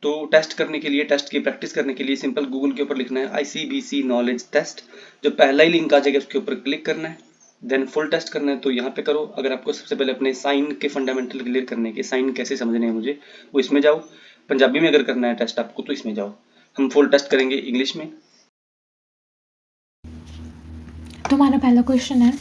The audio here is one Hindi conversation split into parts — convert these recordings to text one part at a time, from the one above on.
तो टेस्ट करने के लिए, टेस्ट की प्रैक्टिस करने के लिए सिंपल गूगल के ऊपर लिखना है ICBC नॉलेज टेस्ट। जो पहला ही लिंक आ जाएगा उसके ऊपर क्लिक करना है, देन फुल टेस्ट करना है तो यहाँ पे करो। अगर आपको सबसे पहले अपने साइन के फंडामेंटल क्लियर करने के, साइन कैसे समझने हैं मुझे, वो इसमें जाओ। पंजाबी में अगर करना है टेस्ट आपको तो इसमें जाओ। हम फुल टेस्ट करेंगे इंग्लिश में। तो हमारा पहला क्वेश्चन है,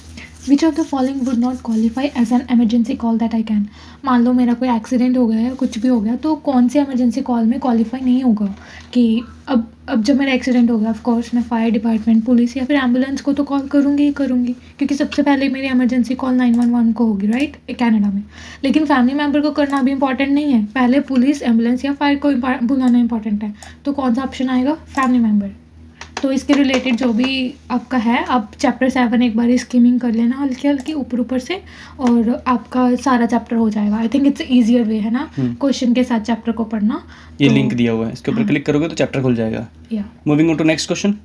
which of the following would not qualify as an emergency call that I can. मान लो मेरा कोई एक्सीडेंट हो गया है, कुछ भी हो गया, तो कौन सी एमरजेंसी कॉल में क्वालिफाई नहीं होगा कि अब जब मेरा एक्सीडेंट हो गया, ऑफ कोर्स मैं फायर डिपार्टमेंट, पुलिस या फिर एम्बुलेंस को तो कॉल करूँगी ही करूँगी, क्योंकि सबसे पहले मेरी एमरजेंसी कॉल 911 को होगी, राइट, कनाडा में। लेकिन फैमिली मेम्बर को करना भी इंपॉर्टेंट नहीं है, पहले पुलिस, एम्बुलेंस या फायर को बुलाना इंपॉर्टेंट है। तो कौन सा ऑप्शन आएगा? Family member. तो इसके रिलेटेड जो भी आपका है, आप चैप्टर 7 एक बार स्कीमिंग कर लेना हल्की हल्की ऊपर से, और आपका सारा चैप्टर हो जाएगा। आई थिंक इट्स ईजियर वे है ना क्वेश्चन के साथ चैप्टर को पढ़ना। ये लिंक दिया हुआ है, इसके ऊपर क्लिक करोगे तो चैप्टर खुल जाएगा। या moving on to next question.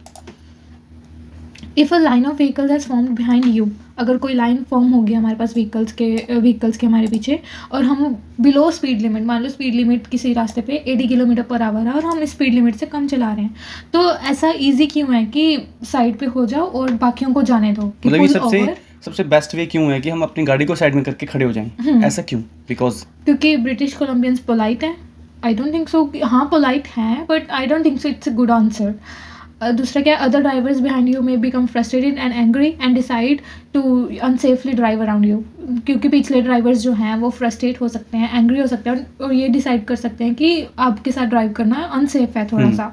If a line of vehicle has formed behind you, अगर कोई लाइन फॉर्म होगी हमारे पास व्हीकल्स के हमारे पीछे, और हम बिलो स्पीड लिमिट, मान लो स्पीड लिमिट किसी रास्ते पे 80 किलोमीटर पर आवर है और हम स्पीड लिमिट से कम चला रहे हैं, तो ऐसा ईजी क्यों है कि साइड पे हो जाओ और बाकियों को जाने दो? कि मतलब ये सबसे बेस्ट वे क्यों है कि हम अपनी गाड़ी को साइड में करके खड़े हो जाएं? ऐसा क्यों? बिकॉज क्योंकि ब्रिटिश कोलंबियंस पोलाइट है। आई डोंट थिंक सो, हाँ पोलाइट हैं, but I don't think so it's a good answer. दूसरा क्या, other drivers behind you may become frustrated and angry and decide to unsafely drive around you, क्योंकि पिछले ड्राइवर्स जो हैं वो फ्रस्ट्रेट हो सकते हैं, एंग्री हो सकते हैं, और ये डिसाइड कर सकते हैं कि आपके साथ ड्राइव करना अनसेफ है थोड़ा सा।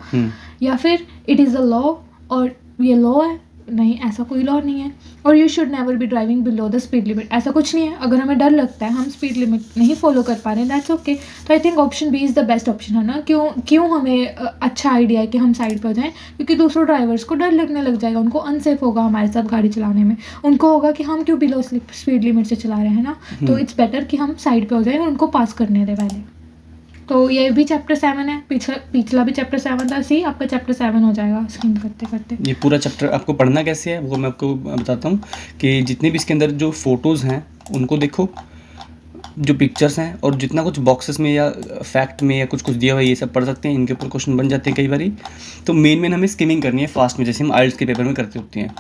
या फिर इट इज़ अ लॉ, और ये लॉ है, नहीं ऐसा कोई लॉ नहीं है। और you should never be driving below the speed limit, ऐसा कुछ नहीं है। अगर हमें डर लगता है, हम स्पीड लिमिट नहीं फॉलो कर पा रहे हैं, दैट्स ओके। तो I think option B is the best option है ना। क्यों हमें अच्छा आइडिया है कि हम साइड पर हो जाएं, क्योंकि दूसरों ड्राइवर्स को डर लगने लग जाएगा, उनको अनसेफ होगा हमारे साथ गाड़ी चलाने में, उनको होगा कि हम क्यों बिलो स्पीड लिमिट से चला रहे हैं ना। तो इट्स बेटर कि हम साइड पर हो जाएं और उनको पास करने दें पहले। तो ये भी चैप्टर 7 है, पिछला भी चैप्टर 7 था। सी आपका चैप्टर 7 हो जाएगा स्कीम करते करते। ये पूरा चैप्टर आपको पढ़ना कैसे है वो मैं आपको बताता हूँ कि जितने भी इसके अंदर जो फोटोज़ हैं उनको देखो, जो पिक्चर्स हैं, और जितना कुछ बॉक्सेस में या फैक्ट में या कुछ दिया हुआ है ये सब पढ़ सकते हैं। इनके ऊपर क्वेश्चन बन जाते हैं कई बारी। तो मेन हमें स्किमिंग करनी है फास्ट में, जैसे हम आइल्स के पेपर में करते होते हैं,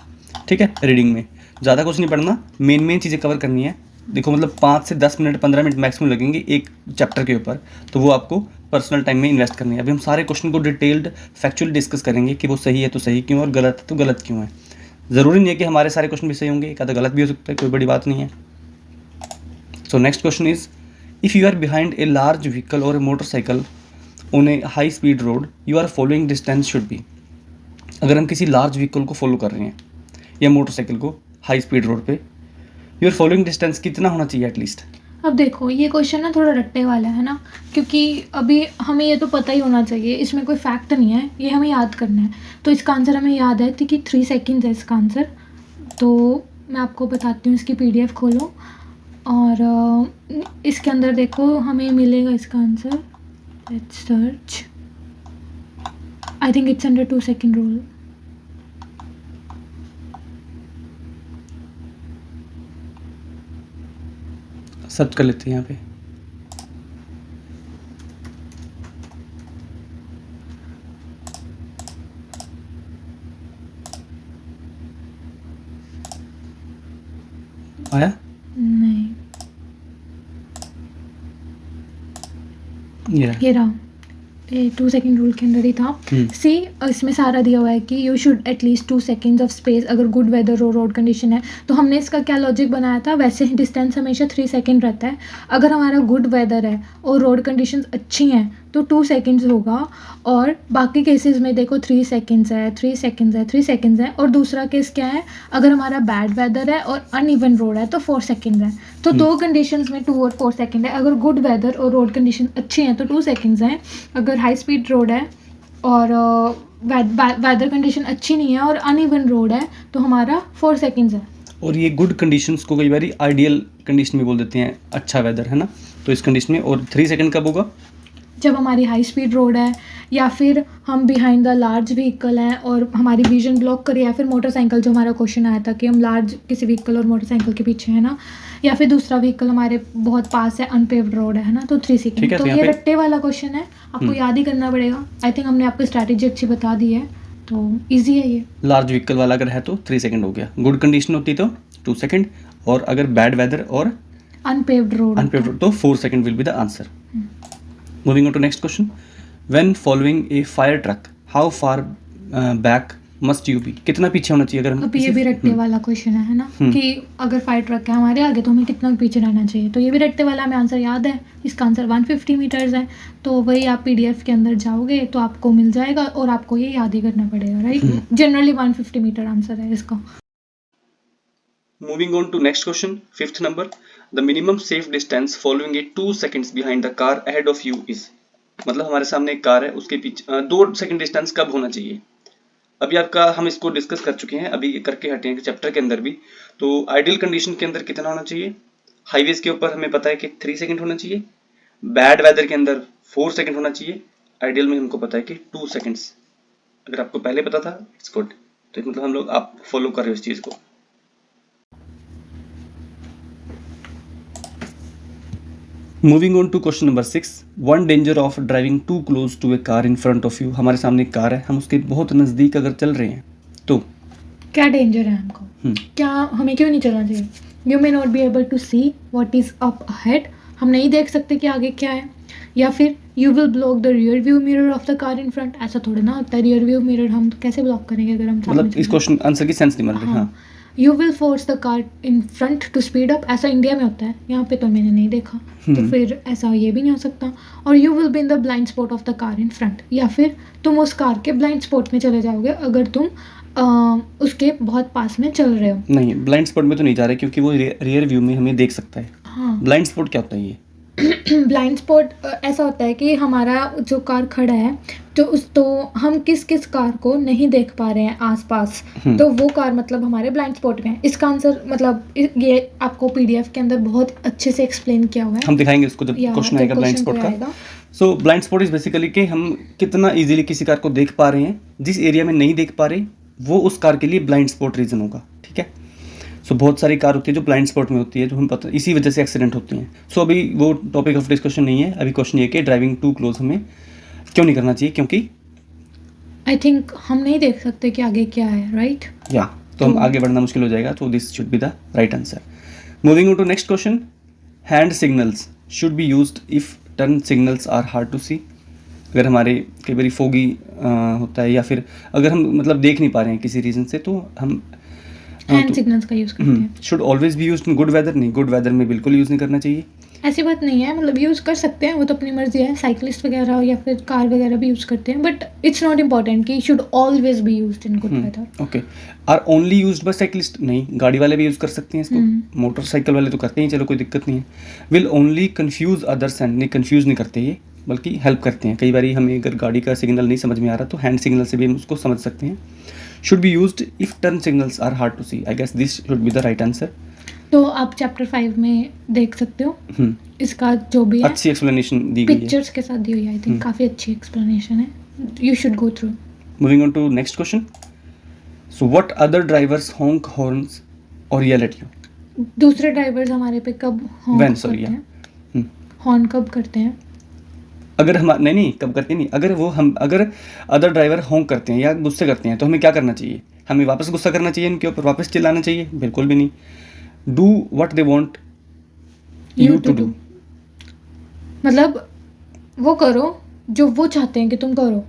ठीक है। रीडिंग में ज़्यादा कुछ नहीं पढ़ना, मेन चीज़ें कवर करनी है। देखो मतलब 5 से 10 मिनट 15 मिनट मैक्सिमम लगेंगे एक चैप्टर के ऊपर, तो वो आपको पर्सनल टाइम में इन्वेस्ट करनी है। अभी हम सारे क्वेश्चन को डिटेल्ड फैक्चुअल डिस्कस करेंगे कि वो सही है तो सही क्यों और गलत है तो गलत क्यों है। ज़रूरी नहीं है कि हमारे सारे क्वेश्चन भी सही होंगे, एक आधा गलत भी हो सकता है, कोई बड़ी बात नहीं है। So next question is, if you are behind a large vehicle or a motorcycle on a high speed road, you are following distance should be. अगर हम किसी लार्ज व्हीकल को फॉलो कर रहे हैं या मोटरसाइकिल को हाई स्पीड रोड पे, यूर फॉलोइंग डिस्टेंस कितना होना चाहिए एटलीस्ट? अब देखो ये क्वेश्चन ना थोड़ा रट्टे वाला है ना, क्योंकि अभी हमें ये तो पता ही होना चाहिए, इसमें कोई फैक्ट नहीं है, ये हमें याद करना है। तो इसका आंसर हमें याद है कि 3 सेकेंड्स है इसका आंसर। तो मैं आपको बताती हूँ, इसकी PDF खोलो और इसके अंदर देखो हमें मिलेगा इसका answer. Let's search, I think it's under 2 second rule. Search कर लेते हैं यहाँ पे। आया? नहीं, ये रहा, 2 सेकेंड रूल के अंदर ही था। सी इसमें सारा दिया हुआ है कि you should at least 2 seconds of space, अगर गुड वेदर और रोड कंडीशन है। तो हमने इसका क्या लॉजिक बनाया था, वैसे ही डिस्टेंस हमेशा 3 सेकेंड रहता है। अगर हमारा गुड वेदर है और रोड कंडीशंस अच्छी हैं तो 2 सेकेंड्स होगा, और बाकी केसेस में देखो 3 सेकेंड्स है, 3 सेकेंड्स है, 3 सेकेंड्स है। और दूसरा केस क्या है, अगर हमारा बैड वेदर है और अनइवन रोड है तो 4 सेकेंड्स है। तो 2 कंडीशंस में 2 और 4 सेकेंड है। अगर गुड वेदर और रोड कंडीशन अच्छी हैं तो 2 सेकेंड्स हैं। अगर हाई स्पीड रोड है और वेदर कंडीशन अच्छी नहीं है और अनइवन रोड है तो हमारा 4 सेकेंड्स है। और ये गुड कंडीशंस को कई बार आइडियल कंडीशन में बोल देते हैं, अच्छा वेदर है ना, तो इस कंडीशन में। और 3 सेकेंड कब होगा? जब हमारी हाई स्पीड रोड है, या फिर हम बिहाइंड द लार्ज व्हीकल हैं और हमारी विजन ब्लॉक करे, या फिर मोटरसाइकिल, जो हमारा क्वेश्चन आया था कि हम लार्ज किसी व्हीकल और मोटरसाइकिल के पीछे है ना, या फिर दूसरा व्हीकल हमारे बहुत पास है, अनपेव्ड रोड है ना, तो 3 ठीक सेकेंड। है, तो तो यहाँ ये पे- रट्टे वाला क्वेश्चन है, आपको याद ही करना पड़ेगा। आई थिंक हमने आपको स्ट्रैटेजी अच्छी बता दी है, तो ईजी है ये। लार्ज व्हीकल वाला अगर है तो 3 सेकंड हो गया, गुड कंडीशन होती तो 2 सेकंड, और अगर बैड वेदर और अनपेव्ड रोड अनपेव्ड रोड तो 4 second will be the answer. Moving on to next question, when following a fire truck how far back must you be, कितना पीछे होना चाहिए अगर हम अब ये भी रट्टे वाला क्वेश्चन है ना, कि अगर फायर ट्रक है हमारे आगे तो हमें कितना पीछे रहना चाहिए, तो ये भी रट्टे वाला हमें आंसर याद है। इसका आंसर 150 मीटर्स है, तो वही आप PDF के अंदर जाओगे तो आपको मिल जाएगा, और आपको ये याद ही करना पड़ेगा, राइट। जनरली 150 मीटर आंसर है इसका। Moving on to next question, 5th number, the minimum safe distance following a 2 seconds behind the car ahead of you is, मतलब हमारे सामने एक कार है, उसके पीछे 2 सेकंड डिस्टेंस कब होना चाहिए। अभी आपका हम इसको डिस्कस कर चुके हैं, अभी करके हटे हैं चैप्टर के अंदर भी। तो आइडियल कंडीशन के अंदर कितना होना चाहिए, हाईवेज के ऊपर हमें पता है कि 3 सेकंड होना चाहिए, बैड वेदर के अंदर 4 सेकंड होना चाहिए, आइडियल में हमको पता है कि 2 सेकंड्स। अगर आपको पहले पता था इट्स गुड, तो मतलब हम लोग आप फॉलो कर रहे हो इस चीज़ को। Moving on to question number 6, one danger of driving too close to a car in front of you, हमारे सामने एक कार है, हम उसके बहुत नज़दीक अगर चल रहे हैं तो क्या डेंजर है हमको, क्या हमें क्यों नहीं चलना चाहिए। You may not be able to see what is up ahead, हम नहीं देख सकते कि आगे क्या है, या फिर you will block the rear view mirror of the car in front, ऐसा थोड़ा ना होता है। रियर व्यू मिरर हम कैसे ब्लॉक करेंगे अगर हम मतलब इस क्वेश्चन आंसर की सेंस नहीं बन रही। हाँ, you will force the car in front to speed up, ऐसा इंडिया में होता है, यहाँ पे तो मैंने नहीं देखा, तो फिर ऐसा ये भी नहीं हो सकता। और you will be in the blind spot of the car in front, या फिर तुम उस कार के ब्लाइंड स्पॉट में चले जाओगे अगर तुम उसके बहुत पास में चल रहे हो। नहीं, ब्लाइंड स्पॉट में तो नहीं जा रहे, क्योंकि वो रियर व्यू में हमें देख सकता है। हाँ, ब्लाइंड स्पॉट क्या होता है ये? ब्लाइंड स्पॉट ऐसा होता है कि हमारा जो कार खड़ा है तो हम किस किस कार को नहीं देख पा रहे हैं आसपास, तो वो कार मतलब हमारे ब्लाइंड स्पॉट में है। इसका आंसर मतलब ये आपको PDF के अंदर बहुत अच्छे से एक्सप्लेन किया हुआ है, हम दिखाएंगे इसको जब क्वेश्चन आएगा ब्लाइंड स्पॉट का। सो ब्लाइंड स्पॉट इज बेसिकली कि हम कितना इजीली किसी कार को देख पा रहे हैं, जिस एरिया में नहीं देख पा रहे वो उस कार के लिए ब्लाइंड स्पॉट रीजन होगा। ठीक है, सो बहुत सारी कार होती है जो ब्लाइंड स्पॉट में होती है, जो हम पता इसी वजह से एक्सीडेंट होते हैं। सो अभी वो टॉपिक ऑफ डिस्कशन नहीं है, अभी क्वेश्चन ये कि ड्राइविंग टू क्लोज हमें क्यों नहीं करना चाहिए, क्योंकि आई थिंक हम नहीं देख सकते कि आगे क्या है, राइट। या तो हम आगे बढ़ना मुश्किल हो जाएगा, तो this should be the right answer. Moving on to next question, hand signals should be used if turn signals are hard to see, अगर हमारे कई बार फोगी होता है, या फिर अगर हम मतलब देख नहीं पा रहे हैं किसी रीज़न से, तो हम हैंड सिग्नल्स का यूज़ करते हैं। Should always be used in good weather, नहीं गुड वेदर में बिल्कुल यूज़ नहीं करना चाहिए। ऐसी बात नहीं है, मतलब यूज़ कर सकते हैं, वो तो अपनी मर्जी है, साइकिलिस्ट वगैरह या फिर कार वगैरह भी यूज़ करते हैं, बट इट्स नॉट इम्पॉर्टेंट कि should always be used in good weather. Okay, are only used by cyclist, नहीं गाड़ी वाले भी यूज़ कर सकते हैं इसको, मोटरसाइकिल वाले तो करते हैं, चलो कोई दिक्कत नहीं है। Will only confuse others and, नहीं कन्फ्यूज़ नहीं करते ये, बल्कि हेल्प करते हैं। कई बार हमें अगर गाड़ी का सिग्नल नहीं समझ में आ रहा तो हैंड सिग्नल से भी हम उसको समझ सकते हैं। Should be used if turn signals are hard to see, I guess this should be the right answer. तो आप चैप्टर 5 में देख सकते हो इसका जो भी है, अच्छी एक्सप्लेनेशन दी गई है, पिक्चर्स के साथ दी हुई है। आई थिंक काफ़ी अच्छी एक्सप्लेनेशन है, you should go through. Moving on to next question, so what other drivers honk horns और येल एट यू, दूसरे ड्राइवर्स हमारे पे कब हॉर्न When, करते sorry, हैं, हॉर्न कब करते हैं? अगर हम नहीं कब करते नहीं, अगर अदर ड्राइवर हॉन्क करते हैं या गुस्से करते हैं तो हमें क्या करना चाहिए? हमें वापस गुस्सा करना चाहिए, इनके ऊपर वापस चिल्लाना चाहिए? बिल्कुल भी नहीं। Do what they want you to do, मतलब वो करो जो वो चाहते हैं कि तुम करो।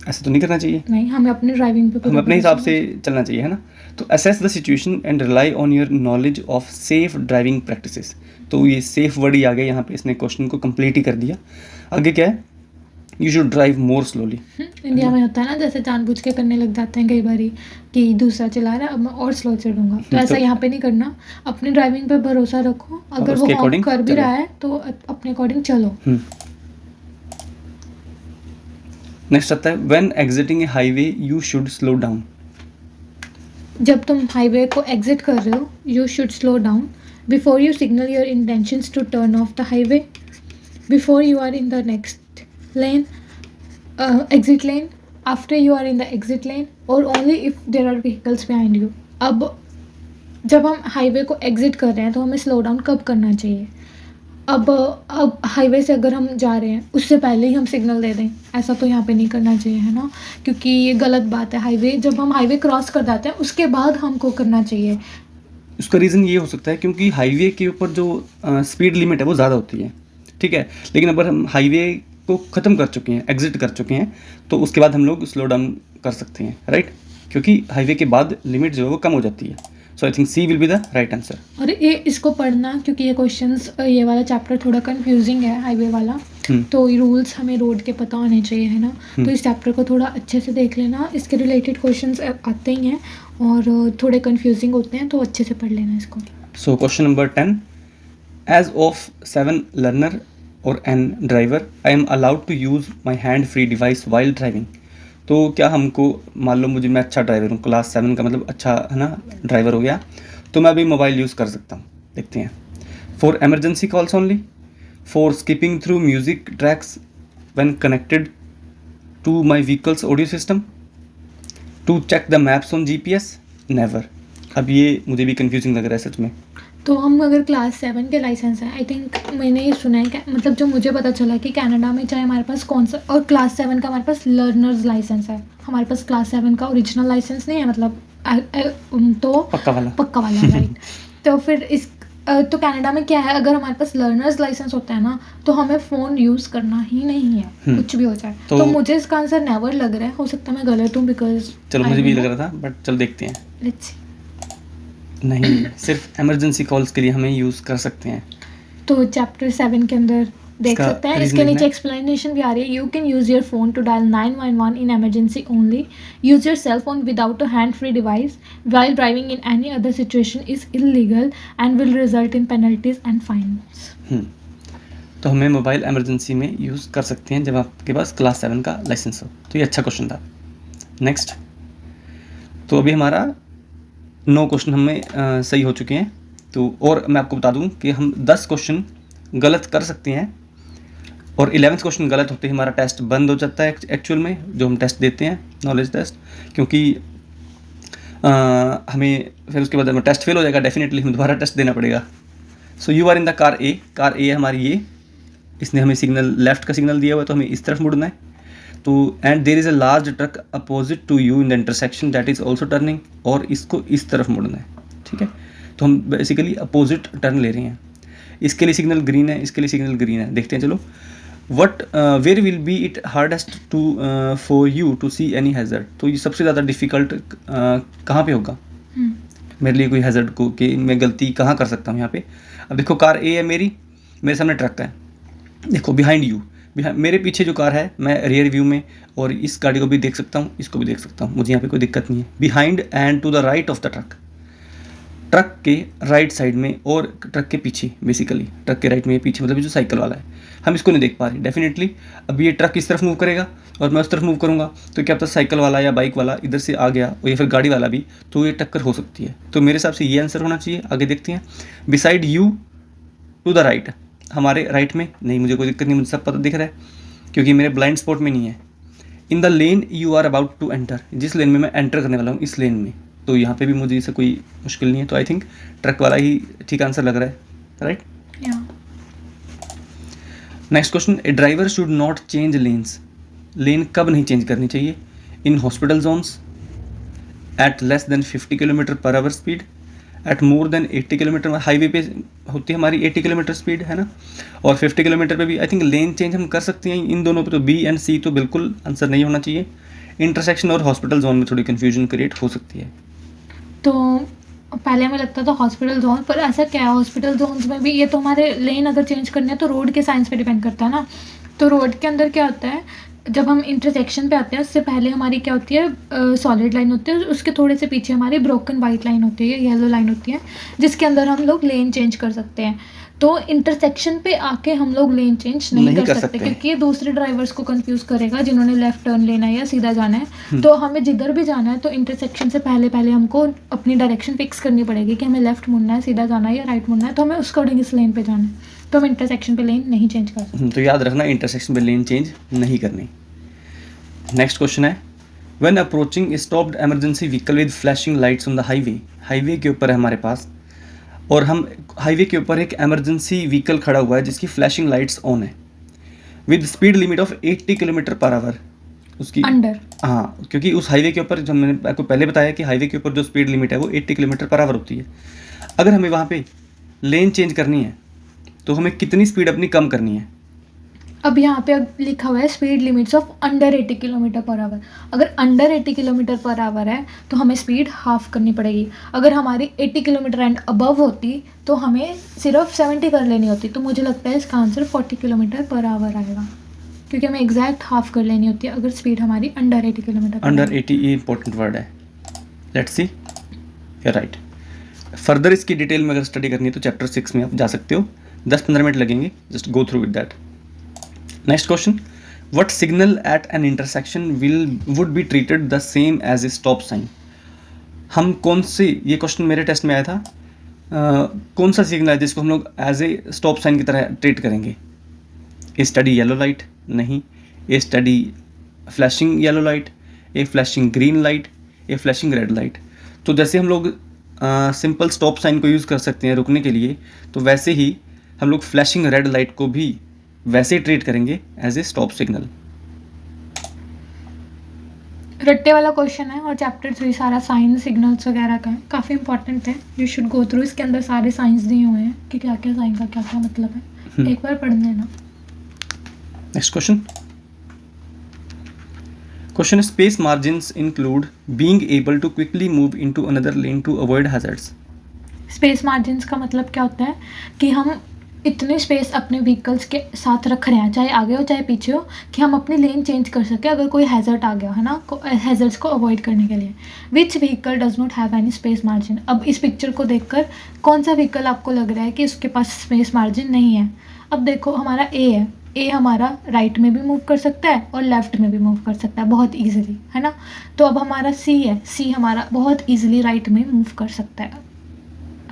ऐसा तो नहीं करना चाहिए, नहीं, हमें अपने ड्राइविंग पे हमें अपने हिसाब से चलना चाहिए, है ना। तो assess the situation and rely on your knowledge of safe driving practices, तो ये सेफ वर्ड ही आ गया यहाँ पे, इसने क्वेश्चन को कंप्लीट ही कर दिया। आगे क्या है? You should drive more slowly. India में होता है ना, जैसे जानबूझ के करने लग जाते हैं कई बारी कि दूसरा चला रहा है, अब मैं और स्लो चलूंगा, तो ऐसा यहाँ पे नहीं करना। अपनी ड्राइविंग पे भरोसा रखो, अगर वो हॉर्न कर भी रहा है तो अपने अकॉर्डिंग चलो। नेक्स्ट आता है when exiting a highway you should slow down, जब तुम हाईवे को एग्जिट कर रहे हो you should slow down before you signal your intentions to turn off the highway. before you are in the next lane, exit lane, after you are in the exit lane, or only if there are vehicles behind you. अब जब हम हाईवे को एग्जिट कर रहे हैं तो हमें स्लो डाउन कब करना चाहिए? अब हाईवे से अगर हम जा रहे हैं उससे पहले ही हम सिग्नल दे दें, ऐसा तो यहाँ पे नहीं करना चाहिए, है ना, क्योंकि ये गलत बात है। हाईवे जब हम हाईवे क्रॉस कर जाते हैं उसके बाद हमको करना चाहिए। उसका रीज़न ये हो सकता है क्योंकि हाईवे के ऊपर जो स्पीड लिमिट है वो ज़्यादा होती है, ठीक है। लेकिन अगर हम हाईवे को ख़त्म कर चुके हैं, एग्जिट कर चुके हैं, तो उसके बाद हम लोग स्लो डाउन कर सकते हैं, राइट, क्योंकि हाईवे के बाद लिमिट जो है वो कम हो जाती है। So I think C will be the right answer. और ये इसको पढ़ना, क्योंकि ये क्वेश्चंस, ये वाला चैप्टर थोड़ा कंफ्यूजिंग है हाईवे वाला, तो ये रूल्स हमें रोड के पता होने चाहिए, है ना। तो इस चैप्टर को थोड़ा अच्छे से देख लेना, इसके रिलेटेड क्वेश्चंस आते ही हैं और थोड़े कंफ्यूजिंग होते हैं, तो अच्छे से पढ़ लेना इसको। So question number 10, age of 7 learner or an driver I am allowed to use my hand free device while driving. तो क्या हमको, मान लो मैं अच्छा ड्राइवर हूँ, क्लास 7 का मतलब अच्छा है ना ड्राइवर हो गया, तो मैं अभी मोबाइल यूज़ कर सकता हूँ। देखते हैं। For emergency calls only, for skipping through music tracks when connected to my vehicles audio system, to check the maps on GPS, never. अब ये मुझे भी कंफ्यूजिंग लग रहा है सच में। तो हम अगर क्लास 7 के लाइसेंस हैं, आई थिंक मैंने ये सुना है कि मतलब जो मुझे पता चला कि कनाडा में चाहे हमारे पास कौन सा, और क्लास 7 का हमारे पास लर्नर्स लाइसेंस है, हमारे पास क्लास 7 का ओरिजिनल लाइसेंस नहीं है, मतलब तो पक्का वाला राइट। तो फिर इस तो कनाडा में क्या है, अगर हमारे पास लर्नर्स लाइसेंस होता है ना, तो हमें फ़ोन यूज़ करना ही नहीं है, कुछ भी हो जाए। तो मुझे इसका आंसर नेवर लग रहा है, हो सकता है मैं गलत हूँ, बिकॉज चलो मुझे भी लग रहा था, बट चल देखते हैं। Let's see. नहीं, सिर्फ इमरजेंसी कॉल्स के लिए हमें यूज़ कर सकते हैं। तो चैप्टर 7 के अंदर देख सकते हैं, इसके नीचे एक्सप्लेनेशन भी आ रही है। You can use your phone to dial 911 in emergency only, use your cell phone without a hand free device while driving in any other situation is illegal and will result in penalties and fines. तो हमें मोबाइल एमरजेंसी में यूज़ कर सकते हैं जब आपके पास क्लास 7 का लाइसेंस हो। तो ये अच्छा क्वेश्चन था। नेक्स्ट, तो अभी हमारा 9 क्वेश्चन हमें सही हो चुके हैं। तो और मैं आपको बता दूं कि हम 10 क्वेश्चन गलत कर सकते हैं और 11th क्वेश्चन गलत होते ही हमारा टेस्ट बंद हो जाता है एक्चुअल में, जो हम टेस्ट देते हैं नॉलेज टेस्ट, क्योंकि हमें फिर उसके बाद हमें टेस्ट फेल हो जाएगा, डेफिनेटली हमें दोबारा टेस्ट देना पड़ेगा। So you are in the car a हमारी ये, इसने हमें सिग्नल लेफ्ट का सिग्नल दिया हुआ है, तो हमें इस तरफ मुड़ना है। तो and there is a large truck opposite to you in the intersection that is also turning, और इसको इस तरफ मुड़ना है, ठीक है। तो हम बेसिकली अपोजिट टर्न ले रहे हैं। इसके लिए सिग्नल ग्रीन है, इसके लिए सिग्नल ग्रीन है। देखते हैं चलो। What where will be it hardest to for you to see any hazard. तो ये सबसे ज़्यादा डिफ़िकल्ट कहाँ पे होगा मेरे लिए कोई हैज़र्ड को, कि मैं गलती कहाँ कर सकता हूँ यहाँ पे। अब देखो कार ए है मेरे सामने ट्रक है, देखो बिहाइंड यू, मेरे पीछे जो कार है मैं रियर व्यू में और इस गाड़ी को भी देख सकता हूँ, इसको भी देख सकता हूँ, मुझे यहाँ पे कोई दिक्कत नहीं है। Behind and to the right of the truck, truck के राइट साइड में और ट्रक के पीछे, बेसिकली ट्रक के राइट में पीछे मतलब जो साइकिल वाला है, हम इसको नहीं देख पा रहे डेफिनेटली। अब ये ट्रक इस तरफ मूव करेगा और मैं उस तरफ मूव करूँगा, तो क्या पता साइकिल वाला या बाइक वाला इधर से आ गया और या फिर गाड़ी वाला भी, तो ये टक्कर हो सकती है। तो मेरे हिसाब से ये आंसर होना चाहिए। आगे देखते हैं। Beside you to the right, हमारे राइट में नहीं, मुझे कोई दिक्कत नहीं, मुझे सब पता दिख रहा है क्योंकि मेरे ब्लाइंड स्पॉट में नहीं है। In the lane you are about to enter, जिस लेन में मैं एंटर करने वाला हूँ इस लेन में, तो यहाँ पे भी मुझे इससे कोई मुश्किल नहीं है। तो आई थिंक ट्रक वाला ही ठीक आंसर लग रहा है, right. Next question, a driver should not change lanes, lane कब नहीं चेंज करनी चाहिए? In hospital zones, at less than 50 kilometre per hour speed, at more than 80 kilometre, highway पे होती है हमारी 80 किलोमीटर स्पीड, है ना, और 50 किलोमीटर पे भी आई थिंक लेन चेंज हम कर सकते हैं। इन दोनों पे तो बी एंड सी तो बिल्कुल आंसर नहीं होना चाहिए। इंटरसेक्शन और हॉस्पिटल जोन में थोड़ी कन्फ्यूजन क्रिएट हो सकती है। तो पहले हमें लगता था हॉस्पिटल जोन, पर ऐसा क्या है हॉस्पिटल जोन्स में भी, ये तो हमारे लेन अगर चेंज करने हैं तो रोड के साइंस पे डिपेंड करता है ना। तो रोड के अंदर क्या होता है, जब हम इंटरसेक्शन पे आते हैं उससे पहले हमारी क्या होती है, सॉलिड लाइन होती है, उसके थोड़े से पीछे हमारी ब्रोकन वाइट लाइन होती है, येलो लाइन होती है, जिसके अंदर हम लोग लेन चेंज कर सकते हैं। तो इंटरसेक्शन पे आके हम लोग लेन चेंज नहीं कर सकते क्योंकि ये दूसरे ड्राइवर्स को कंफ्यूज करेगा जिन्होंने लेफ्ट टर्न लेना है या सीधा जाना है। तो हमें जिधर भी जाना है तो इंटरसेक्शन से पहले हमको अपनी डायरेक्शन फिक्स करनी पड़ेगी कि हमें लेफ्ट मुड़ना है, सीधा जाना है या राइट मुड़ना है, तो हमें उस अकॉर्डिंग इस लेन पे जाना है। तो हम इंटरसेक्शन पे लेन नहीं चेंज कर सकते। तो याद रखना इंटरसेक्शन पे लेन चेंज नहीं करनी। नेक्स्ट क्वेश्चन है, when approaching stopped emergency vehicle with flashing lights on the highway, highway के ऊपर है हमारे पास और हम हाईवे के ऊपर एक इमरजेंसी व्हीकल खड़ा हुआ है जिसकी फ्लैशिंग लाइट्स ऑन है with speed limit of 80 kilometre per our, उसकी अंडर, हाँ, क्योंकि उस हाईवे के ऊपर, जब मैंने आपको पहले बताया कि हाईवे के ऊपर जो स्पीड लिमिट है वो 80 किलोमीटर पर आवर होती है। अगर हमें वहाँ पे लेन चेंज करनी है तो हमें कितनी स्पीड अपनी कम करनी है? अब यहाँ पे लिखा हुआ है speed limits of under 80 kilometre per our. अगर अंडर 80 किलोमीटर पर आवर है तो हमें स्पीड हाफ करनी पड़ेगी। अगर हमारी 80 किलोमीटर एंड अबव होती तो हमें सिर्फ 70 कर लेनी होती। तो मुझे लगता है इसका आंसर 40 किलोमीटर पर आवर आएगा, क्योंकि हमें एग्जैक्ट हाफ कर लेनी होती है अगर स्पीड हमारी अंडर 80 किलोमीटर। अंडर 80 ये इंपॉर्टेंट वर्ड है। Let's see, you right. Further इसकी डिटेल में अगर स्टडी करनी है तो चैप्टर 6 में आप जा सकते हो, 10-15 मिनट लगेंगे, just go through with that. Next question, what signal at an intersection would be treated the same as a stop sign? हम कौन से, ये क्वेश्चन मेरे टेस्ट में आया था, कौन सा सिग्नल है जिसको हम लोग एज ए स्टॉप साइन की तरह ट्रीट करेंगे? ए स्टडी येलो लाइट? नहीं। ए स्टडी फ्लैशिंग येलो लाइट, ए फ्लैशिंग ग्रीन लाइट, ए फ्लैशिंग रेड लाइट? तो जैसे हम लोग सिंपल स्टॉप साइन को यूज़ कर सकते हैं रुकने के लिए, तो वैसे ही हम लोग फ्लैशिंग रेड लाइट को भी वैसे ही ट्रीट करेंगे एज ए स्टॉप सिग्नल। रट्टे वाला क्वेश्चन है और चैप्टर 3 सारा साइंस सिग्नल्स वगैरह का है, काफ़ी इंपॉर्टेंट है, यू शुड गो थ्रू। इसके अंदर सारे साइंस दिए हुए हैं कि क्या क्या साइन का क्या क्या मतलब है, एक बार पढ़ लेना। Next question, question space margins include being able to quickly move into another lane to avoid hazards. Space margins का मतलब क्या होता है कि हम इतनी स्पेस अपने व्हीकल्स के साथ रख रहे हैं, चाहे आगे हो चाहे पीछे हो, कि हम अपनी लेन चेंज कर सकें अगर कोई हैजर्ड आ गया है ना, हैजर्ड्स को अवॉइड करने के लिए। Which vehicle does not have any space margin? अब इस पिक्चर को देखकर कौन सा व्हीकल आपको लग रहा है कि उसके पास स्पेस मार्जिन नहीं है? अब देखो, हमारा ए है, ए हमारा राइट में भी मूव कर सकता है और लेफ्ट में भी मूव कर सकता है बहुत ईजिली, है ना। तो अब हमारा सी है, सी हमारा बहुत ईजिली राइट में मूव कर सकता है।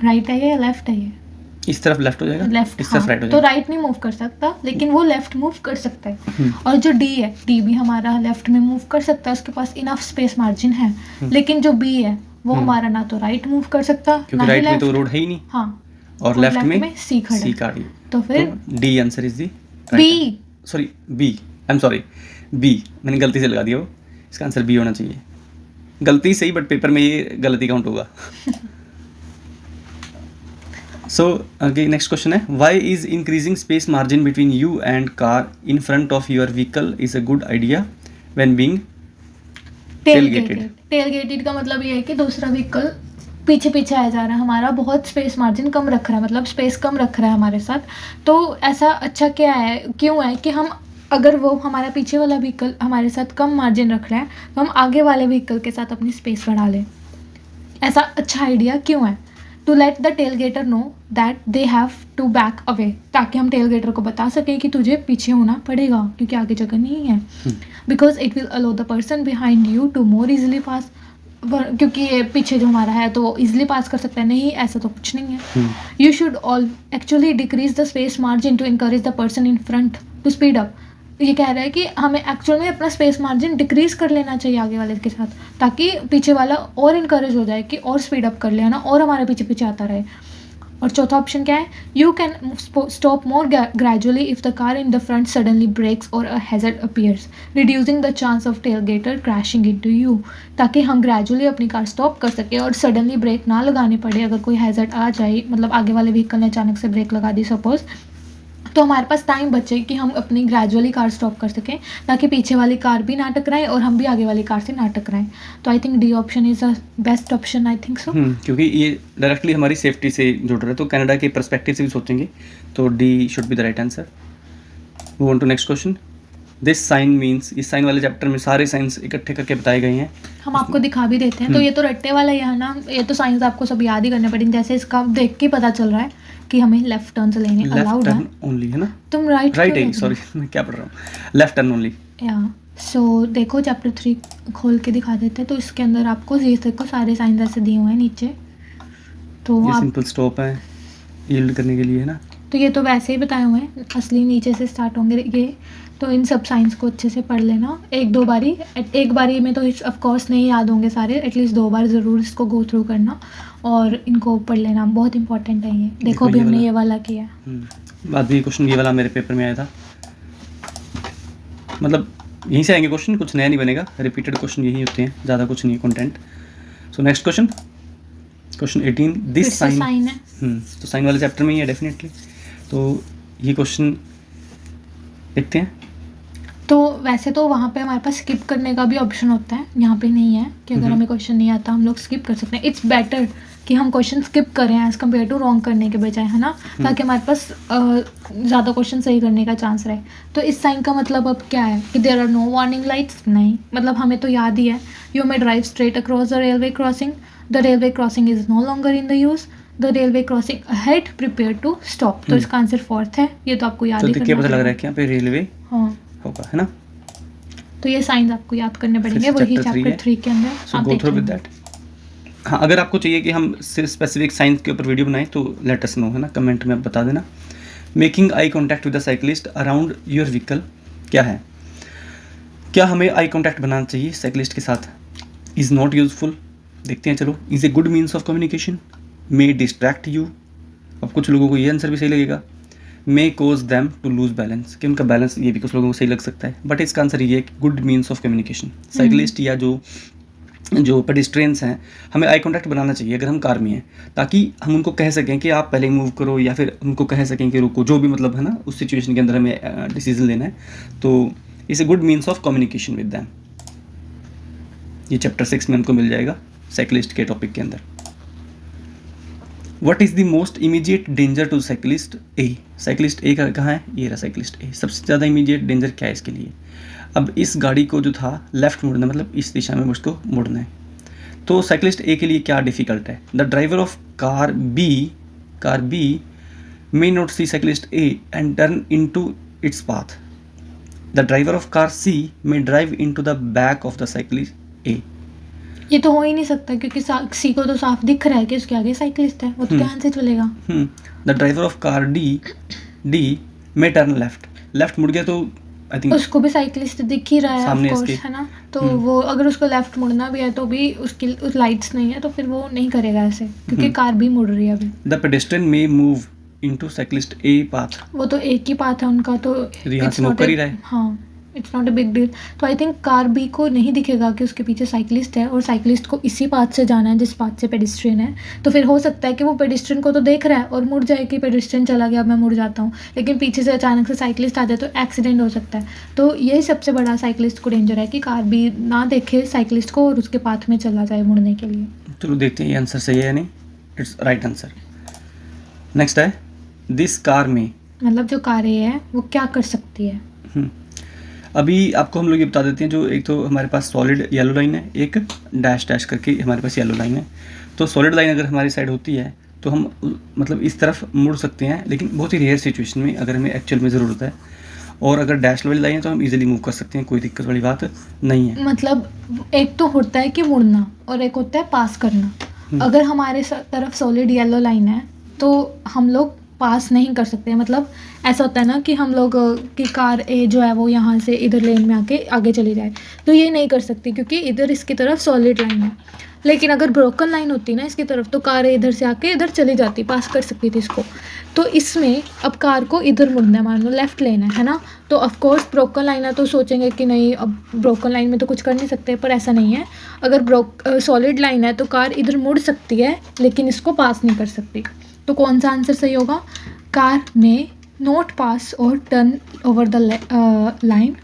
राइट है ये या लेफ्ट है? ये इस तरफ लेफ्ट हो जाएगा, लेफ्ट, इस तरफ राइट हो तो जाएगा। राइट नहीं मूव कर सकता, लेकिन वो लेफ्ट मूव कर सकता है। और जो डी है, डी भी हमारा लेफ्ट में मूव कर सकता है, उसके पास इनफ स्पेस मार्जिन है। लेकिन जो बी है वो हमारा ना तो राइट मूव कर सकता, क्योंकि राइट में तो रोड है ही नहीं। हाँ, और लेफ्ट में सी खड़ा सी है। खड़ी। तो फिर the answer is the B, sorry B, I am sorry, B मैंने गलती से लगा दिया, वो इसका आंसर बी होना चाहिए। गलती सही, बट पेपर में ये गलती काउंट होगा। सो अगे नेक्स्ट क्वेश्चन है, why is increasing space margin between you and car in front of your vehicle is a good idea when being tailgated? टेलगेटेड का मतलब ये है कि दूसरा व्हीकल पीछे पीछे आया जा रहा है, हमारा बहुत स्पेस मार्जिन कम रख रहा है, मतलब स्पेस कम रख रहा है हमारे साथ। तो ऐसा अच्छा क्या है, क्यों है कि हम, अगर वो हमारा पीछे वाला व्हीकल हमारे साथ कम मार्जिन रख रहा है तो हम आगे वाले व्हीकल के साथ अपनी स्पेस बढ़ा लें। ऐसा अच्छा आइडिया क्यों है? To let the tailgater know that they have to back away, ताकि हम टेलगेटर को बता सकें कि तुझे पीछे होना पड़ेगा क्योंकि आगे जगह नहीं है। Because it will allow the person behind you to more easily pass, क्योंकि ये पीछे जो हमारा है तो वो इजिली पास कर सकता है। नहीं, ऐसा तो कुछ नहीं है। You should all actually decrease the space margin to encourage the person in front to speed up. ये कह रहा है कि हमें एक्चुअल में अपना स्पेस मार्जिन डिक्रीज कर लेना चाहिए आगे वाले के साथ, ताकि पीछे वाला और इनकरेज हो जाए कि और स्पीड अप कर लेना और हमारे पीछे पीछे आता रहे। और चौथा ऑप्शन क्या है, you can stop more gradually if the car in the front suddenly brakes or a hazard appears reducing the chance of tailgater crashing into you, ताकि हम ग्रेजुअली अपनी कार स्टॉप कर सके और सडनली ब्रेक ना लगाने पड़े। अगर कोई हैजर्ड आ जाए, मतलब आगे वाले व्हीकल ने अचानक से ब्रेक लगा दी सपोज, तो हमारे पास टाइम बचे कि हम अपनी ग्रेजुअली कार स्टॉप कर सकें, ताकि पीछे वाली कार भी ना टकराएं और हम भी आगे वाली कार से ना टकराएं। तो I think D option is a best option, I think so. क्योंकि ये डायरेक्टली हमारी सेफ्टी से जुड़ रहा है, तो कनाडा के पर्सपेक्टिव से भी सोचेंगे तो D should be the right answer. Move on to next question. This sign means, इस साइन वाले चैप्टर में सारे साइंस इकट्ठे करके बताए गए हैं, हम आपको दिखा भी देते हैं। तो ये तो रट्टे वाला ही है ना, ये तो साइंस आपको सब याद ही करने पड़ेंगे। जैसे इसका देख के पता चल रहा है कि हमें लेफ्ट टर्न लेने लेफ्ट अलाउड है। टर्न ओनली है ना, तुम राइट है, सॉरी मैं क्या पढ़ रहा हूँ, लेफ्ट टर्न ओनली। या सो देखो चैप्टर 3 खोल के दिखा देते हैं, तो इसके अंदर आपको ये देखो सारे साइंस ऐसे दिए हुए हैं नीचे। तो ये आप सिंपल स्टॉप है, यील्ड करने के लिए है ना। तो ये तो वैसे ही बताए हुए हैं, असली नीचे से स्टार्ट होंगे ये। तो इन सब साइंस को अच्छे से पढ़ लेना एक बारी में तो ऑफ कोर्स नहीं याद होंगे सारे, एटलीस्ट 2 बार ज़रूर इसको गो थ्रू करना और इनको पढ़ लेना, बहुत इंपॉर्टेंट है ये। देखो अभी हमने ये वाला किया। बाद भी क्वेश्चन ये वाला मेरे पेपर में आया था, मतलब यहीं से आएंगे क्वेश्चन, कुछ नया नहीं बनेगा, रिपीटेड क्वेश्चन यही होते हैं, ज़्यादा कुछ नहीं है content. So next question 18, this sign है। तो साइन वाले चैप्टर में ही है डेफिनेटली। तो ये क्वेश्चन देखते हैं। तो वैसे तो वहाँ पे हमारे पास स्किप करने का भी ऑप्शन होता है, यहाँ पे नहीं है कि अगर हमें क्वेश्चन नहीं आता हम लोग स्किप कर सकते हैं। इट्स बेटर कि हम क्वेश्चन स्किप करें एज़ कम्पेयर टू रॉन्ग करने के बजाय, है ना, ताकि हमारे पास ज़्यादा क्वेश्चन सही करने का चांस रहे। तो इस साइन का मतलब अब क्या है कि there are no warning lights, नहीं, मतलब हमें तो याद ही है, you may drive straight across the railway crossing, the railway crossing is no longer in the use, the railway crossing ahead prepare to stop. तो इसका आंसर 4th है, ये तो आपको याद ही करना पता लग रहा है कि यहाँ पे रेलवे हाँ होगा, है ना। तो ये साइंस आपको याद करने पड़ेंगे, वही चैप्टर 3 के अंदर आप गो थ्रू विद दैट। हाँ, अगर आपको चाहिए कि हम सिर्फ स्पेसिफिक साइंस के ऊपर वीडियो बनाएं तो लेट अस नो, है ना, कमेंट में बता देना। Making eye contact with the cyclist around your vehicle क्या है, क्या हमें आई कॉन्टैक्ट बनाना चाहिए साइकिलिस्ट के साथ। इज़ नॉट यूजफुल, देखते हैं चलो। Is a good means of communication, may distract you, अब कुछ लोगों को ये आंसर भी सही लगेगा। मे कोज दैम टू लूज बैलेंस, कि उनका बैलेंस, ये भी कुछ लोगों को सही लग सकता है, बट इसका आंसर ये है कि good means of communication. Cyclist या जो पेडिस्ट्रियंस हैं, हमें आई कॉन्टैक्ट बनाना चाहिए अगर हम कार में हैं, ताकि हम उनको कह सकें कि आप पहले मूव करो, या फिर उनको कह सकें कि रुको, जो भी मतलब है ना उस सिचुएशन के अंदर हमें डिसीजन लेना है। तो it's a good means of communication with them. ये चैप्टर 6 में हमको मिल जाएगा साइकिलिस्ट के टॉपिक के अंदर। What is the most immediate danger to cyclist A, cyclist A का कहाँ है, ये रहा साइकिलिस्ट ए। सबसे ज़्यादा इमीडिएट डेंजर क्या है इसके लिए। अब इस गाड़ी को जो था लेफ़्ट मुड़ना, मतलब इस दिशा में उसको मुड़ना है, तो साइकिलिस्ट ए के लिए क्या डिफ़िकल्ट है। The driver of car B may not see cyclist A and turn into its path. The driver of car C may drive into the back of the cyclist A. ये तो हो ही नहीं सकता, क्योंकि सी को तो साफ दिख रहा है कि उसके आगे साइकिलिस्ट है, वो तो ध्यान से चलेगा। The driver of car D may turn left मुड़ गया तो आई थिंक उसको भी साइकिलिस्ट दिख ही रहा है, ऑफ कोर्स, है ना। तो वो अगर उसको लेफ्ट मुड़ना भी है तो भी उसकी उस लाइट्स नहीं है, तो फिर वो नहीं करेगा ऐसे, क्योंकि कार भी मुड़ रही है अभी। The pedestrian may move into cyclist a path, वो तो एक ही पाथ है उनका, तो यहाँ से मूव कर ही रहा है। हाँ, it's not a big deal. तो आई थिंक कार बी को नहीं दिखेगा कि उसके पीछे साइकिलिस्ट है, और साइकिलिस्ट को इसी पाथ से जाना है जिस पाथ से पेडिस्ट्रियन है। तो फिर हो सकता है कि वो पेडिस्ट्रियन को तो देख रहा है और मुड़ जाए कि पेडिस्ट्रियन चला गया, अब मैं मुड़ जाता हूँ, लेकिन पीछे से अचानक से साइकिलिस्ट आ जाए तो एक्सीडेंट हो सकता है। तो यही सबसे बड़ा साइकिलिस्ट को डेंजर है कि कार बी ना देखे साइकिलिस्ट को और उसके पाथ में चला जाए मुड़ने के लिए। चलो देखते हैं ये आंसर सही है या नहीं। It's right answer. नेक्स्ट है दिस कार में, मतलब जो कारें है वो क्या कर सकती है। अभी आपको हम लोग ये बता देते हैं। जो एक तो हमारे पास सॉलिड येलो लाइन है, एक डैश करके हमारे पास येलो लाइन है। तो सॉलिड लाइन अगर हमारी साइड होती है तो हम मतलब इस तरफ मुड़ सकते हैं, लेकिन बहुत ही रेयर सिचुएशन में, अगर हमें एक्चुअल में ज़रूरत है। और अगर डैश वाली लाइन है तो हम इजीली मूव कर सकते हैं, कोई दिक्कत वाली बात नहीं है। मतलब एक तो होता है कि मुड़ना और एक होता है पास करना। अगर हमारे तरफ सॉलिड येलो लाइन है तो हम लोग पास नहीं कर सकते। मतलब ऐसा होता है ना कि हम लोग की कार ए जो है वो यहाँ से इधर लेन में आके आगे चली जाए, तो ये नहीं कर सकती क्योंकि इधर इसकी तरफ सॉलिड लाइन है। लेकिन अगर ब्रोकन लाइन होती ना इसकी तरफ, तो कार इधर से आके इधर चली जाती, पास कर सकती थी इसको। तो इसमें अब कार को इधर मुड़ना है, मान लो लेफ्ट लेन है ना, तो ऑफकोर्स ब्रोकन लाइन है तो सोचेंगे कि नहीं अब ब्रोकन लाइन में तो कुछ कर नहीं सकते, पर ऐसा नहीं है। अगर सॉलिड लाइन है तो कार इधर मुड़ सकती है लेकिन इसको पास नहीं कर सकती। तो कौन सा आंसर सही होगा। कार में नॉट पास और टर्न ओवर द लाइन,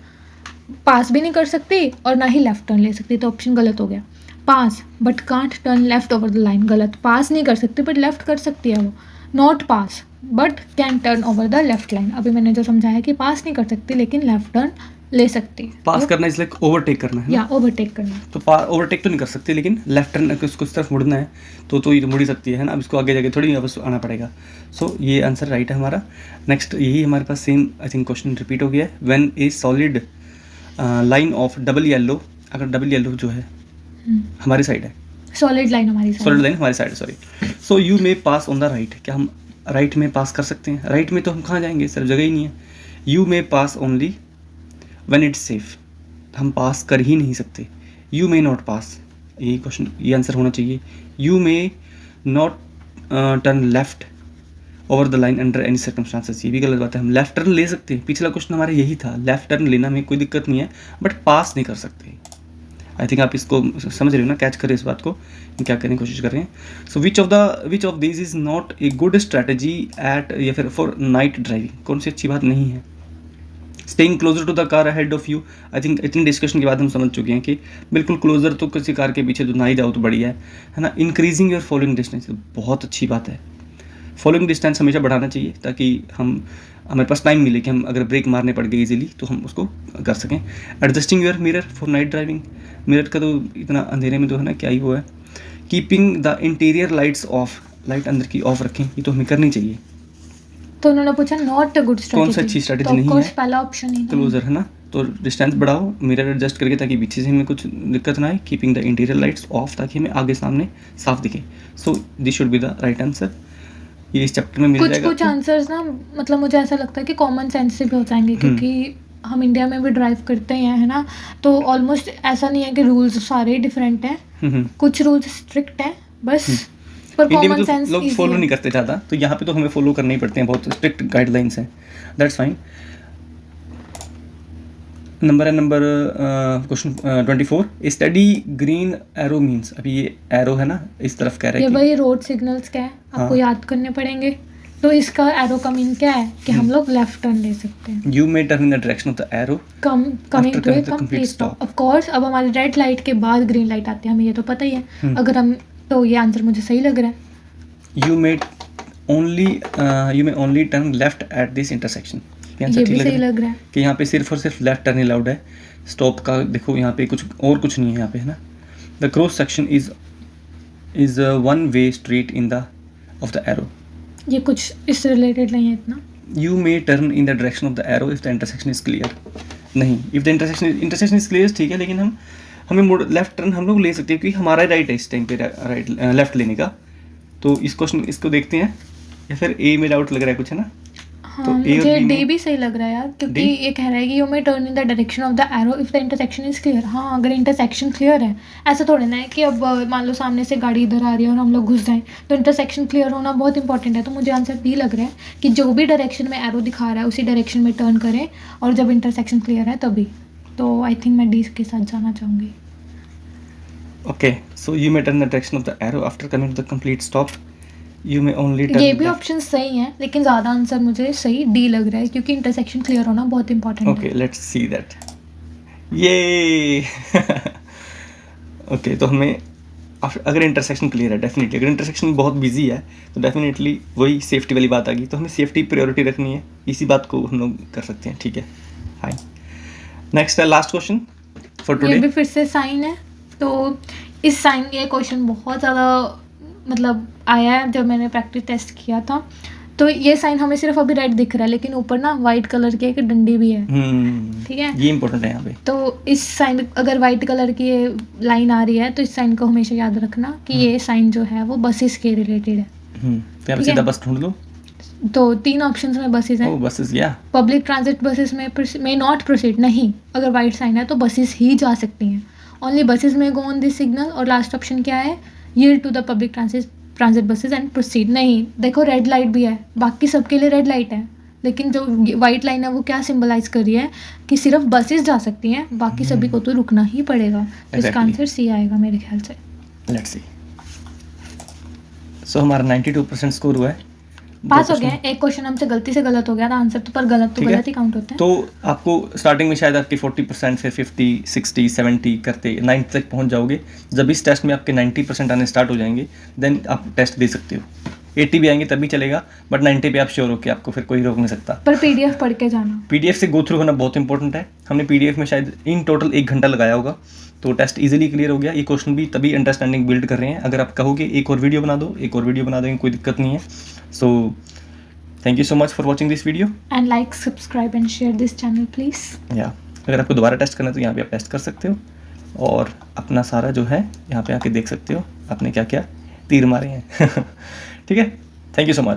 पास भी नहीं कर सकती और ना ही लेफ्ट टर्न ले सकती, तो ऑप्शन गलत हो गया। Pass but can't turn left over the line, गलत। पास नहीं कर सकती बट लेफ्ट कर सकती है वो। Not pass but can turn over the left line, अभी मैंने जो समझाया कि पास नहीं कर सकती लेकिन लेफ्ट टर्न ले सकती है। पास करना इसलिए ओवरटेक करना है, या ओवरटेक करना। तो ओवरटेक तो नहीं कर सकती, लेकिन लेफ्ट टर्न उसको इस तरफ मुड़ना है तो ये मुड़ ही सकती है ना। अब इसको आगे जाके थोड़ी वापस आना पड़ेगा। सो ये आंसर राइट है हमारा। नेक्स्ट यही हमारे पास same I think question repeat हो गया है। When a solid line of double yellow, अगर डबल येलो जो है हमारी साइड है, सॉलिड लाइन हमारी साइड, सॉलिड लाइन हमारी side, sorry. So you may pass on the right, क्या हम राइट में पास कर सकते हैं, राइट में तो हम कहाँ जाएंगे, सिर्फ जगह ही नहीं है। You may pass only when it's safe, हम पास कर ही नहीं सकते। यू मे नॉट पास, यही क्वेश्चन, ये आंसर होना चाहिए। You may not turn left over the line under any circumstances, ये भी गलत बात है। हम लेफ्ट टर्न ले सकते हैं, पिछला क्वेश्चन हमारा यही था, लेफ्ट टर्न लेना में कोई दिक्कत नहीं है, बट पास नहीं कर सकते। आई थिंक आप इसको समझ रहे हो ना, कैच करें इस बात को, क्या करने की कोशिश कर रहे हैं। So which of this is not a good strategy at या फिर फॉर नाइट ड्राइविंग, कौन सी अच्छी बात नहीं है। Staying closer to the car ahead of you, I think इतनी डिस्कशन के बाद हम समझ चुके हैं कि बिल्कुल क्लोजर तो किसी कार के पीछे तो ना ही जाओ तो बढ़िया है ना। इंक्रीजिंग योर फॉलोइंग डिस्टेंस, बहुत अच्छी बात है। फॉलोइंग डिस्टेंस हमेशा बढ़ाना चाहिए ताकि हमारे पास टाइम मिले कि हम अगर ब्रेक मारने पड़ गए इजीली तो हम उसको कर सकें। Adjusting your mirror for night driving, mirror का तो इतना अंधेरे में तो है ना, क्या ही वो है। Keeping the interior lights off, light अंदर की ऑफ रखें, ये तो हमें करनी चाहिए। तो उन्होंने पूछा नॉट अ गुड स्ट्रेटजी, कौन सा अच्छी स्ट्रेटजी तो नहीं ऑफकोर्स है, पहला ऑप्शन ही है। क्लोजर है ना, तो डिस्टेंस बढ़ाओ, मिरर एडजस्ट करके ताकि पीछे से हमें कुछ दिक्कत ना आए। Keeping the interior lights off, ताकि हमें आगे सामने साफ दिखे। So this should be the right answer, ये इस चैप्टर में मिल जाएगा। कुछ आंसर्स ना मतलब मुझे ऐसा लगता है कि कॉमन सेंस से भी हो जाएंगे, क्योंकि हम इंडिया में भी ड्राइव करते हैं, है ना, तो ऑलमोस्ट ऐसा नहीं है कि रूल्स सारे डिफरेंट हैं, कुछ रूल्स स्ट्रिक्ट हैं बस, पर इंडिया में कॉमन तो सेंस लोग फॉलो नहीं करते ज़्यादा, तो यहाँ पे तो हमें फॉलो करने ही पड़ते हैं, बहुत स्ट्रिक्ट गाइडलाइंस हैं, that's fine. Number question 24, study green arrow means, अभी ये एरो है ना इस तरफ कह रहे ये हैं वही रोड सिग्नल्स क्या है आपको हाँ। याद करने पड़ेंगे। तो इसका एरो का मीन क्या है कि हम लोग लेफ्ट टर्न ले सकते हैं। You may turn in the direction of the arrow coming to a complete stop. Of course अब हमारी रेड लाइट के बाद ग्रीन लाइट आती है, हमें ये तो पता ही है। अगर हम, तो ये आंसर मुझे सही लग रहा है। You may only turn left at this intersection, ये भी सही लग रहा है कि यहाँ पे सिर्फ और सिर्फ लेफ्ट टर्न अलाउड है। स्टॉप का देखो यहाँ पे कुछ और कुछ नहीं है यहाँ पे, है ना। The cross section is one way straight in the of the arrow, ये कुछ इससे रिलेटेड नहीं है इतना। You may turn in the direction of the arrow if the intersection is clear, नहीं, if the intersection is clear ठीक है, लेकिन हमें लेफ्ट टर्न हम लोग ले सकते हैं क्योंकि हमारा राइट है इस टाइम पे राइट लेफ्ट लेने का। तो इस क्वेश्चन इसको देखते हैं, या फिर ए में डाउट लग रहा है कुछ, है ना। हाँ, तो मुझे डी भी सही लग रहा है यार, क्योंकि ये कह रहा है कि you may turn in the direction of the arrow if the intersection is clear. हाँ, अगर इंटरसेक्शन क्लियर है, ऐसा थोड़ी ना है कि अब मान लो सामने से गाड़ी इधर आ रही है और हम लोग घुस जाएं, तो इंटरसेक्शन क्लियर होना बहुत इंपॉर्टेंट है। तो मुझे आंसर डी लग रहा है कि जो भी डायरेक्शन में एरो दिखा रहा है उसी डायरेक्शन में टर्न करें, और जब इंटरसेक्शन क्लियर है तभी। तो आई थिंक मैं डी के साथ जाना चाहूँगी। Okay, so you may turn the direction of the arrow after coming to the complete stop, you may only turn. ये भी ऑप्शन सही है, लेकिन ज़्यादा आंसर मुझे सही डी लग रहा है, क्योंकि इंटरसेक्शन क्लियर होना बहुत इंपॉर्टेंट है। ओके, लेट्स सी दैट, ये ओके, तो हमें अगर इंटरसेक्शन क्लियर है, डेफिनेटली अगर इंटरसेक्शन बहुत बिजी है तो डेफिनेटली वही सेफ्टी वाली बात आ गई, तो हमें सेफ्टी प्रायोरिटी रखनी है, इसी बात को हम लोग कर सकते हैं, ठीक है। हाई, नेक्स्ट है लास्ट क्वेश्चन फॉर ये भी टुडे। फिर से साइन है, तो इस साइन ये क्वेश्चन बहुत ज़्यादा मतलब आया है जब मैंने प्रैक्टिस टेस्ट किया था। तो ये साइन हमें सिर्फ अभी रेड दिख रहा है, लेकिन ऊपर ना वाइट कलर की एक डंडी भी है, ठीक है। ये इंपॉर्टेंट है यहाँ पे। तो इस साइन, अगर वाइट कलर की ये लाइन आ रही है तो इस साइन को हमेशा याद रखना कि ये साइन जो है वो बसेस के रिलेटेड है। तो यहाँ पे सीधा बस ढूंढ लो। तो 3 ऑप्शंस में बसेस हैं। बसेस, या पब्लिक ट्रांजिट बसेस में नॉट प्रोसीड, नहीं, अगर वाइट साइन है तो बसेस ही जा सकती हैं, only buses may go on this signal. और लास्ट ऑप्शन क्या है, yield to the public transit buses and proceed. नहीं, देखो रेड लाइट भी है, बाकी सबके लिए रेड लाइट है, लेकिन जो वाइट लाइन है वो क्या सिंबलाइज कर रही है कि सिर्फ बसेस जा सकती हैं, बाकी सभी को तो रुकना ही पड़ेगा। तो इसका आंसर सी आएगा मेरे ख्याल से। Let's see. सो हमारा 92% स्कोर हुआ है, पास हो गए हैं। एक क्वेश्चन हमसे गलती से गलत हो गया था आंसर, तो पर गलत तो गलत ही काउंट होता है। तो आपको स्टार्टिंग में शायद आपके 40%, फिर 50, 60, 70 करते 90 तक पहुंच जाओगे। जब इस टेस्ट में आपके 90% आने स्टार्ट हो जाएंगे, देन आप टेस्ट दे सकते हो। 80 भी आएंगे तभी चलेगा, बट 90 पे आप श्योर हो कि आपको फिर कोई रोक नहीं सकता। पर पीडीएफ पढ़ के जाना, पीडीएफ से गो थ्रू होना बहुत इंपॉर्टेंट है। हमने पीडीएफ में शायद इन टोटल 1 घंटा लगाया होगा, तो टेस्ट इजीली क्लियर हो गया। ये क्वेश्चन भी तभी अंडरस्टैंडिंग बिल्ड कर रहे हैं। अगर आप कहोगे एक और वीडियो बना दो, एक और वीडियो बना देंगे, कोई दिक्कत नहीं है। So thank you so much for watching this video and like, subscribe and share this channel please. या अगर आपको दोबारा टेस्ट करना है तो यहाँ पे आप टेस्ट कर सकते हो, और अपना सारा जो है यहाँ पे आके देख सकते हो आपने क्या क्या तीर मारे हैं। ठीक है, थैंक यू सो मच।